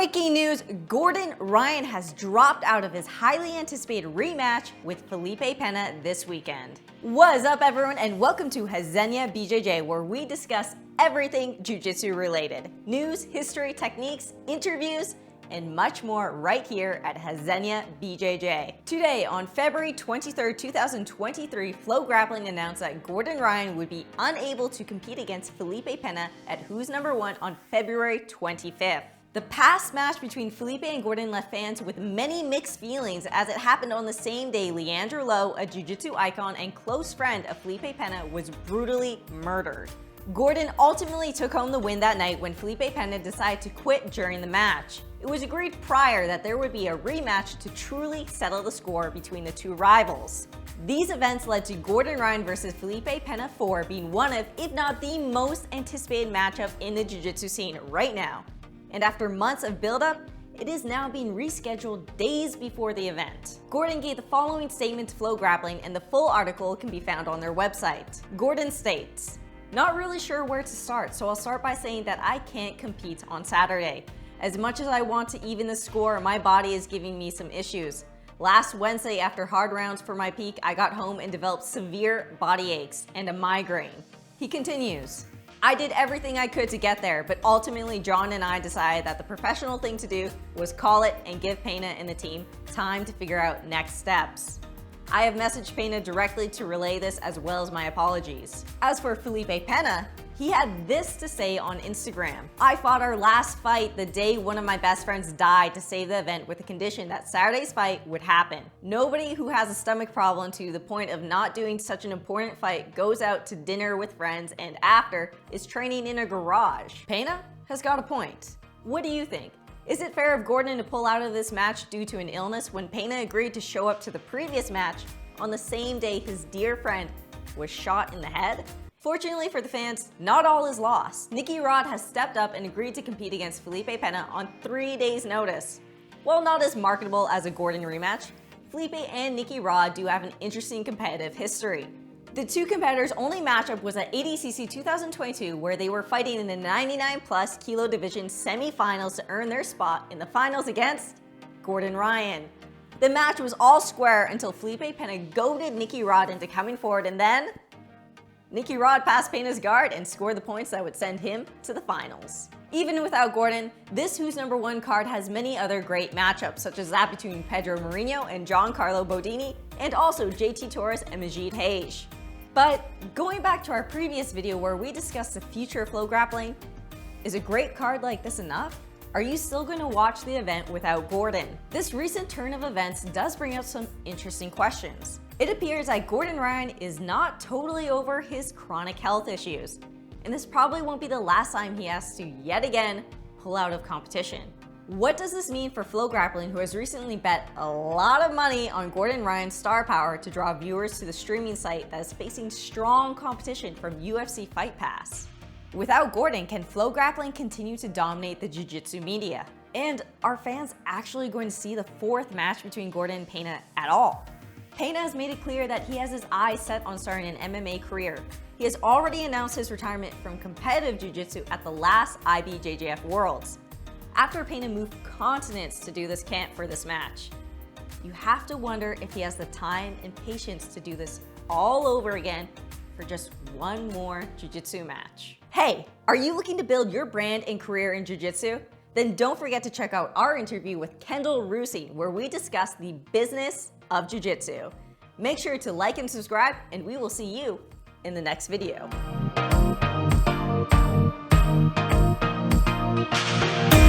Breaking news, Gordon Ryan has dropped out of his highly anticipated rematch with Felipe Pena this weekend. What's up everyone, and welcome to Resenha BJJ, where we discuss everything jiu-jitsu related. News, history, techniques, interviews, and much more right here at Resenha BJJ. Today, on February 23rd, 2023, Flograppling announced that Gordon Ryan would be unable to compete against Felipe Pena at Who's Number 1 on February 25th. The past match between Felipe and Gordon left fans with many mixed feelings, as it happened on the same day Leandro Lo, a jiu-jitsu icon and close friend of Felipe Pena, was brutally murdered. Gordon ultimately took home the win that night when Felipe Pena decided to quit during the match. It was agreed prior that there would be a rematch to truly settle the score between the two rivals. These events led to Gordon Ryan versus Felipe Pena 4 being one of, if not the most anticipated matchup in the jiu-jitsu scene right now. And after months of build-up, it is now being rescheduled days before the event. Gordon gave the following statement to Flograppling, and the full article can be found on their website. Gordon states, "Not really sure where to start, so I'll start by saying that I can't compete on Saturday. As much as I want to even the score, my body is giving me some issues. Last Wednesday, after hard rounds for my peak, I got home and developed severe body aches and a migraine." He continues, "I did everything I could to get there, but ultimately John and I decided that the professional thing to do was call it and give Pena and the team time to figure out next steps. I have messaged Pena directly to relay this as well as my apologies." As for Felipe Pena, he had this to say on Instagram. "I fought our last fight the day one of my best friends died to save the event with the condition that Saturday's fight would happen. Nobody who has a stomach problem to the point of not doing such an important fight goes out to dinner with friends and after is training in a garage." Pena has got a point. What do you think? Is it fair of Gordon to pull out of this match due to an illness when Pena agreed to show up to the previous match on the same day his dear friend was shot in the head? Fortunately for the fans, not all is lost. Nicky Rod has stepped up and agreed to compete against Felipe Pena on 3 days' notice. While not as marketable as a Gordon rematch, Felipe and Nicky Rod do have an interesting competitive history. The two competitors' only matchup was at ADCC 2022, where they were fighting in the 99+ kilo division semi-finals to earn their spot in the finals against Gordon Ryan. The match was all square until Felipe Pena goaded Nicky Rod into coming forward, and then Nicky Rod passed Pena's guard and scored the points that would send him to the finals. Even without Gordon, this Who's Number 1 card has many other great matchups, such as that between Pedro Marinho and Giancarlo Bodini, and also JT Torres and Majid Hage. But going back to our previous video where we discussed the future of Flograppling, is a great card like this enough? Are you still going to watch the event without Gordon? This recent turn of events does bring up some interesting questions. It appears that Gordon Ryan is not totally over his chronic health issues, and this probably won't be the last time he has to yet again pull out of competition. What does this mean for Flograppling, who has recently bet a lot of money on Gordon Ryan's star power to draw viewers to the streaming site that is facing strong competition from UFC Fight Pass? Without Gordon, can Flograppling continue to dominate the jiu-jitsu media? And are fans actually going to see the 4th match between Gordon and Pena at all? Pena has made it clear that he has his eyes set on starting an MMA career. He has already announced his retirement from competitive jiu-jitsu at the last IBJJF Worlds, after Pena moved continents to do this camp for this match. You have to wonder if he has the time and patience to do this all over again for just one more jiu-jitsu match. Hey, are you looking to build your brand and career in jiu-jitsu? Then don't forget to check out our interview with Kendall Rusi, where we discuss the business of jiu-jitsu. Make sure to like and subscribe, and we will see you in the next video.